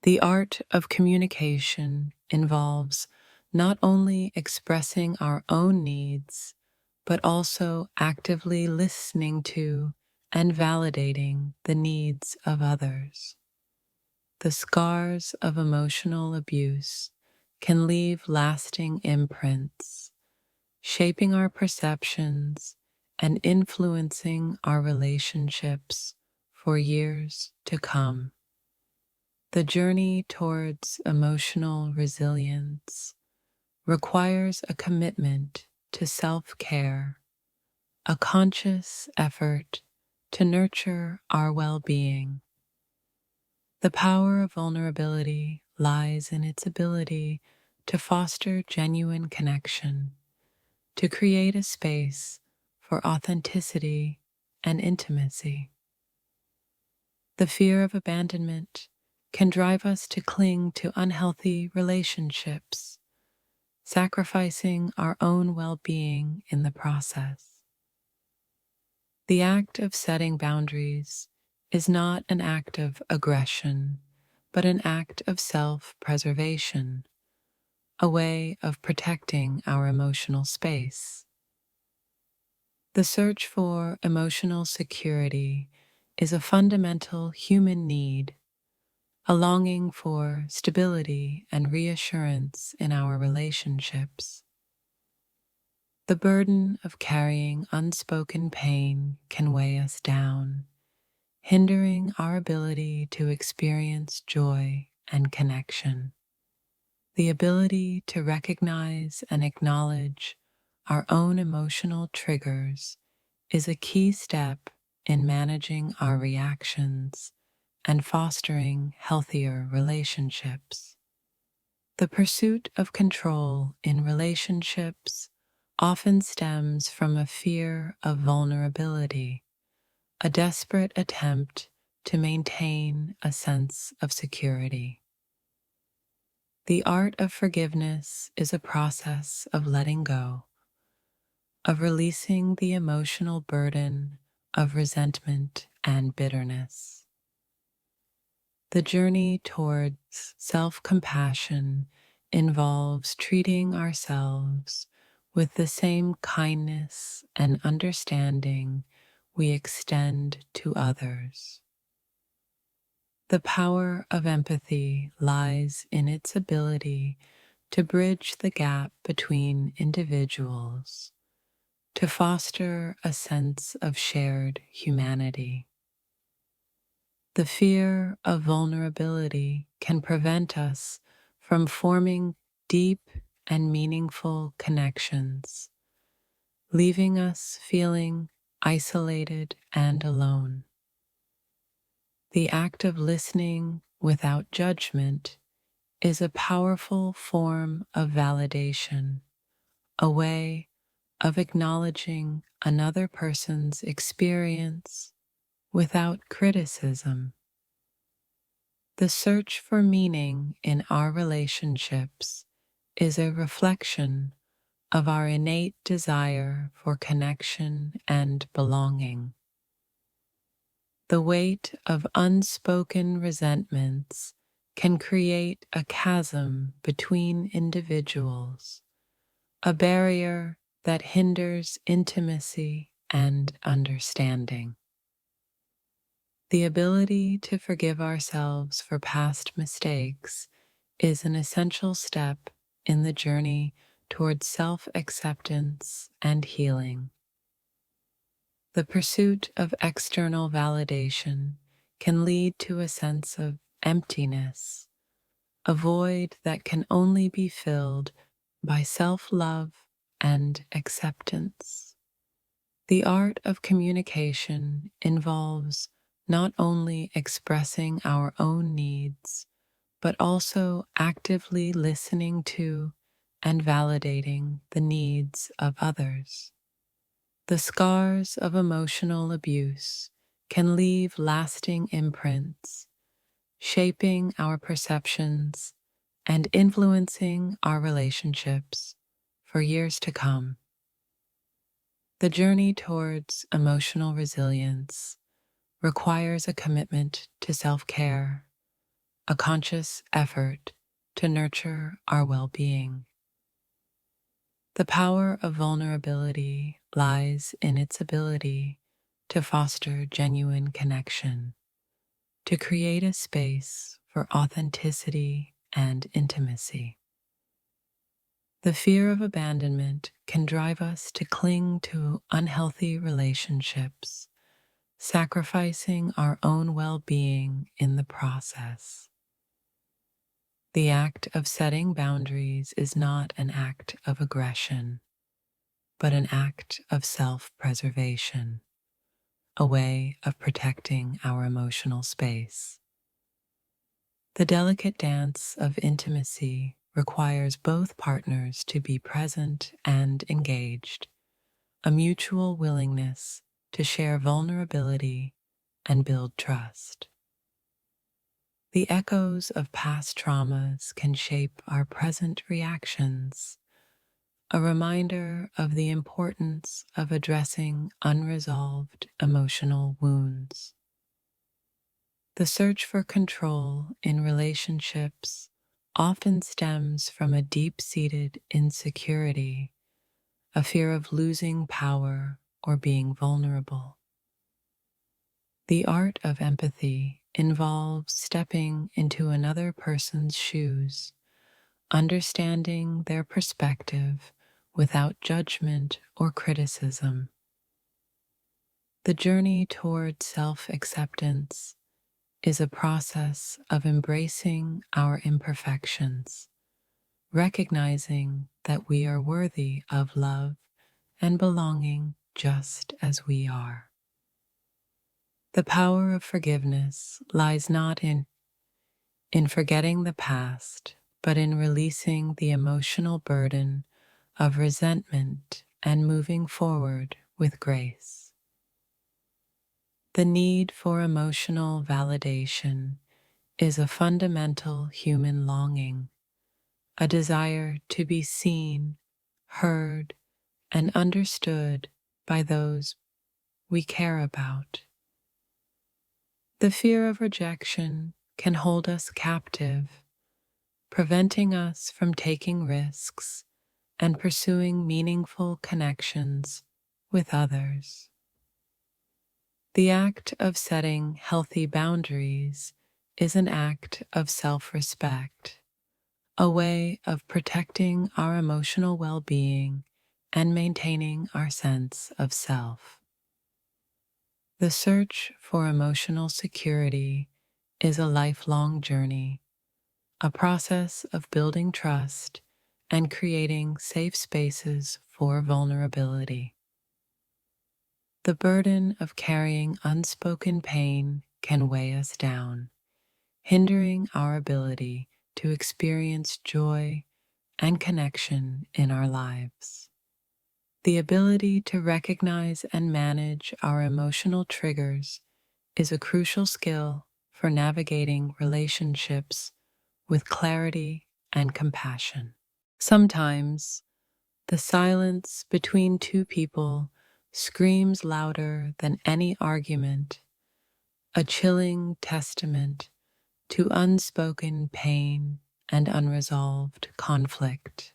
The art of communication involves not only expressing our own needs, but also actively listening to and validating the needs of others. The scars of emotional abuse can leave lasting imprints, shaping our perceptions and influencing our relationships for years to come. The journey towards emotional resilience requires a commitment to self-care, a conscious effort to nurture our well-being. The power of vulnerability lies in its ability to foster genuine connection, to create a space for authenticity and intimacy. The fear of abandonment can drive us to cling to unhealthy relationships, sacrificing our own well-being in the process. The act of setting boundaries is not an act of aggression, but an act of self-preservation, a way of protecting our emotional space. The search for emotional security is a fundamental human need, a longing for stability and reassurance in our relationships. The burden of carrying unspoken pain can weigh us down, hindering our ability to experience joy and connection. The ability to recognize and acknowledge our own emotional triggers is a key step in managing our reactions and fostering healthier relationships. The pursuit of control in relationships often stems from a fear of vulnerability, a desperate attempt to maintain a sense of security. The art of forgiveness is a process of letting go, of releasing the emotional burden of resentment and bitterness. The journey towards self-compassion involves treating ourselves with the same kindness and understanding we extend to others. The power of empathy lies in its ability to bridge the gap between individuals, to foster a sense of shared humanity. The fear of vulnerability can prevent us from forming deep and meaningful connections, leaving us feeling isolated and alone. The act of listening without judgment is a powerful form of validation, a way of acknowledging another person's experience without criticism. The search for meaning in our relationships is a reflection of our innate desire for connection and belonging. The weight of unspoken resentments can create a chasm between individuals, a barrier that hinders intimacy and understanding. The ability to forgive ourselves for past mistakes is an essential step in the journey towards self-acceptance and healing. The pursuit of external validation can lead to a sense of emptiness, a void that can only be filled by self-love and acceptance. The art of communication involves not only expressing our own needs, but also actively listening to and validating the needs of others. The scars of emotional abuse can leave lasting imprints, shaping our perceptions and influencing our relationships for years to come. The journey towards emotional resilience requires a commitment to self-care, a conscious effort to nurture our well-being. The power of vulnerability lies in its ability to foster genuine connection, to create a space for authenticity and intimacy. The fear of abandonment can drive us to cling to unhealthy relationships, sacrificing our own well-being in the process. The act of setting boundaries is not an act of aggression, but an act of self-preservation, a way of protecting our emotional space. The delicate dance of intimacy requires both partners to be present and engaged, a mutual willingness to share vulnerability and build trust. The echoes of past traumas can shape our present reactions, a reminder of the importance of addressing unresolved emotional wounds. The search for control in relationships often stems from a deep-seated insecurity, a fear of losing power or being vulnerable. The art of empathy involves stepping into another person's shoes, understanding their perspective without judgment or criticism. The journey toward self-acceptance is a process of embracing our imperfections, recognizing that we are worthy of love and belonging just as we are. The power of forgiveness lies not in forgetting the past, but in releasing the emotional burden of resentment and moving forward with grace. The need for emotional validation is a fundamental human longing, a desire to be seen, heard, and understood by those we care about. The fear of rejection can hold us captive, preventing us from taking risks and pursuing meaningful connections with others. The act of setting healthy boundaries is an act of self-respect, a way of protecting our emotional well-being and maintaining our sense of self. The search for emotional security is a lifelong journey, a process of building trust and creating safe spaces for vulnerability. The burden of carrying unspoken pain can weigh us down, hindering our ability to experience joy and connection in our lives. The ability to recognize and manage our emotional triggers is a crucial skill for navigating relationships with clarity and compassion. Sometimes, the silence between two people screams louder than any argument, a chilling testament to unspoken pain and unresolved conflict.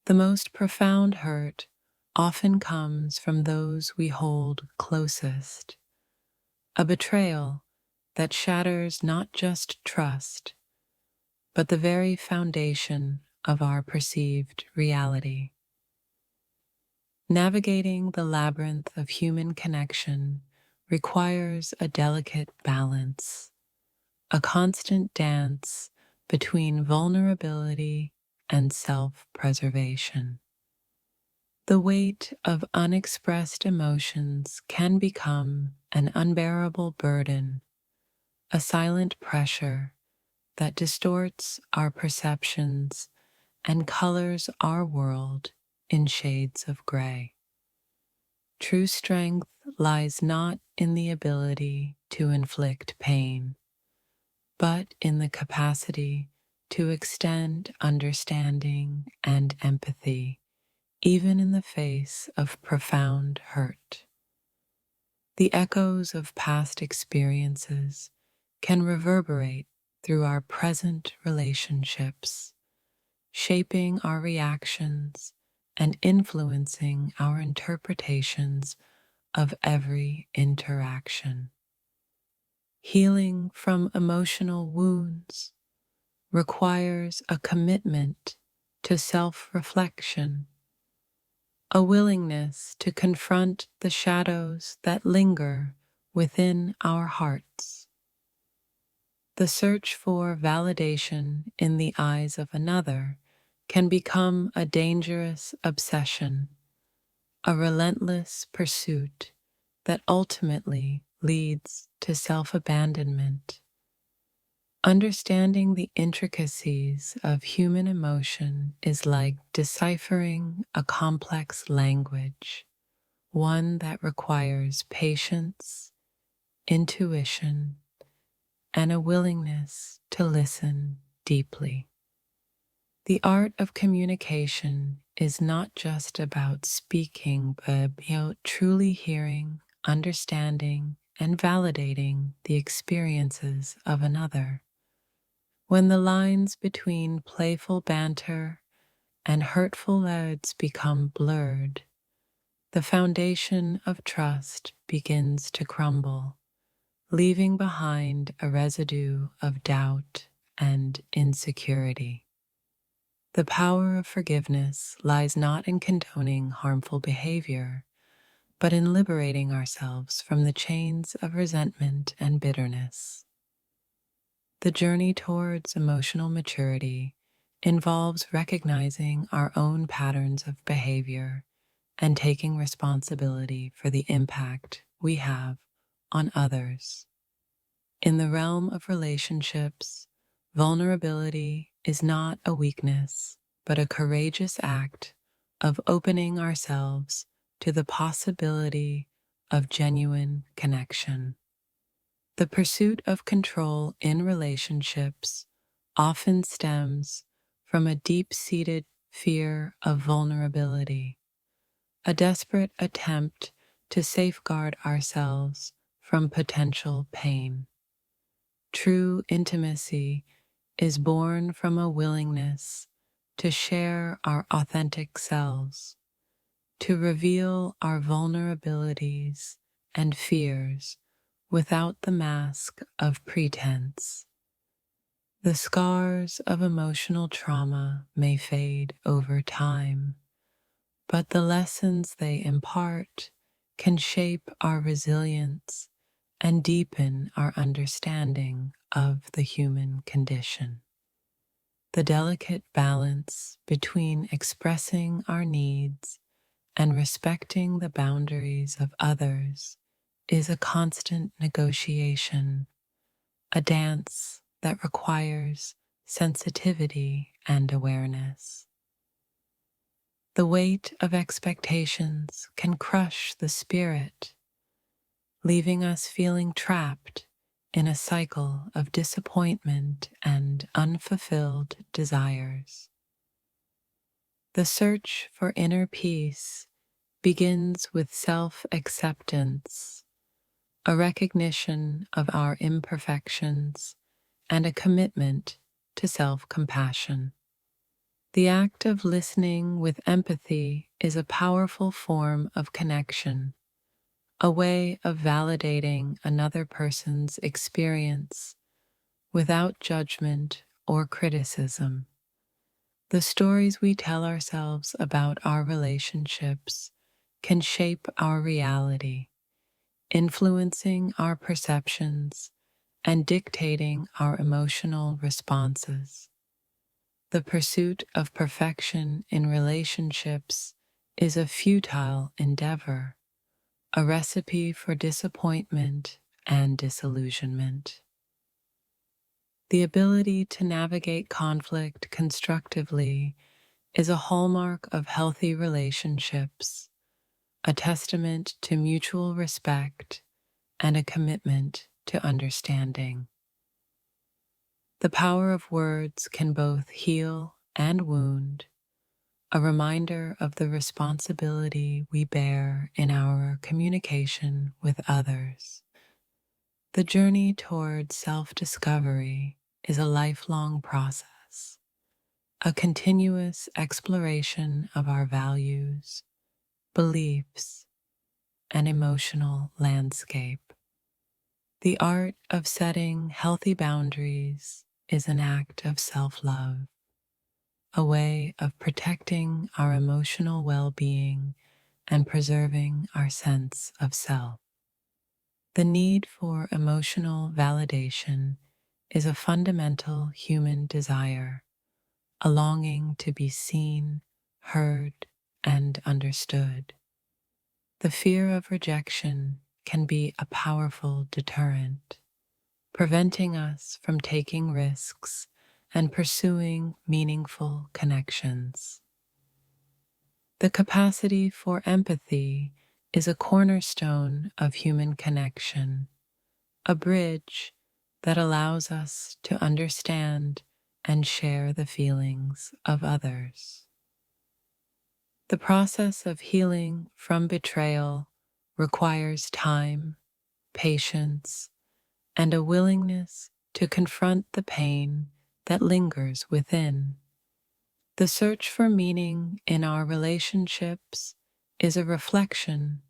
The most profound hurt often comes from those we hold closest, a betrayal that shatters not just trust, but the very foundation of our perceived reality. Navigating the labyrinth of human connection requires a delicate balance, a constant dance between vulnerability and self-preservation. The weight of unexpressed emotions can become an unbearable burden, a silent pressure that distorts our perceptions and colors our world in shades of gray. True strength lies not in the ability to inflict pain, but in the capacity to extend understanding and empathy, even in the face of profound hurt. The echoes of past experiences can reverberate through our present relationships, shaping our reactions and influencing our interpretations of every interaction. Healing from emotional wounds requires a commitment to self-reflection, a willingness to confront the shadows that linger within our hearts. The search for validation in the eyes of another can become a dangerous obsession, a relentless pursuit that ultimately leads to self-abandonment. Understanding the intricacies of human emotion is like deciphering a complex language, one that requires patience, intuition, and a willingness to listen deeply. The art of communication is not just about speaking, but about truly hearing, understanding, and validating the experiences of another. When the lines between playful banter and hurtful words become blurred, the foundation of trust begins to crumble, leaving behind a residue of doubt and insecurity. The power of forgiveness lies not in condoning harmful behavior, but in liberating ourselves from the chains of resentment and bitterness. The journey towards emotional maturity involves recognizing our own patterns of behavior and taking responsibility for the impact we have on others. In the realm of relationships, vulnerability is not a weakness, but a courageous act of opening ourselves to the possibility of genuine connection. The pursuit of control in relationships often stems from a deep-seated fear of vulnerability, a desperate attempt to safeguard ourselves from potential pain. True intimacy is born from a willingness to share our authentic selves, to reveal our vulnerabilities and fears without the mask of pretense. The scars of emotional trauma may fade over time, but the lessons they impart can shape our resilience and deepen our understanding of the human condition. The delicate balance between expressing our needs and respecting the boundaries of others is a constant negotiation, a dance that requires sensitivity and awareness. The weight of expectations can crush the spirit, leaving us feeling trapped in a cycle of disappointment and unfulfilled desires. The search for inner peace begins with self-acceptance, a recognition of our imperfections, and a commitment to self-compassion. The act of listening with empathy is a powerful form of connection, a way of validating another person's experience without judgment or criticism. The stories we tell ourselves about our relationships can shape our reality, influencing our perceptions and dictating our emotional responses. The pursuit of perfection in relationships is a futile endeavor, a recipe for disappointment and disillusionment. The ability to navigate conflict constructively is a hallmark of healthy relationships, a testament to mutual respect and a commitment to understanding. The power of words can both heal and wound, a reminder of the responsibility we bear in our communication with others. The journey toward self-discovery is a lifelong process, a continuous exploration of our values, beliefs, and emotional landscape. The art of setting healthy boundaries is an act of self-love, a way of protecting our emotional well-being and preserving our sense of self. The need for emotional validation is a fundamental human desire, a longing to be seen, heard, and understood. The fear of rejection can be a powerful deterrent, preventing us from taking risks and pursuing meaningful connections. The capacity for empathy is a cornerstone of human connection, a bridge that allows us to understand and share the feelings of others. The process of healing from betrayal requires time, patience, and a willingness to confront the pain that lingers within. The search for meaning in our relationships is a reflection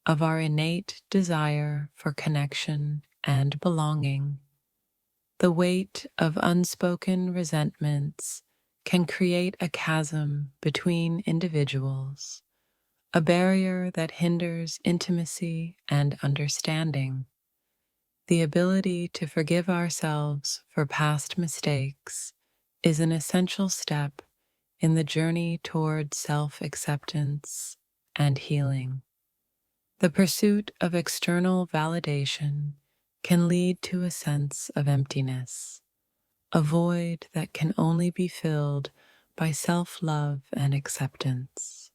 of our innate desire for connection and belonging. The weight of unspoken resentments can create a chasm between individuals, a barrier that hinders intimacy and understanding. The ability to forgive ourselves for past mistakes is an essential step in the journey toward self-acceptance and healing. The pursuit of external validation can lead to a sense of emptiness, a void that can only be filled by self-love and acceptance.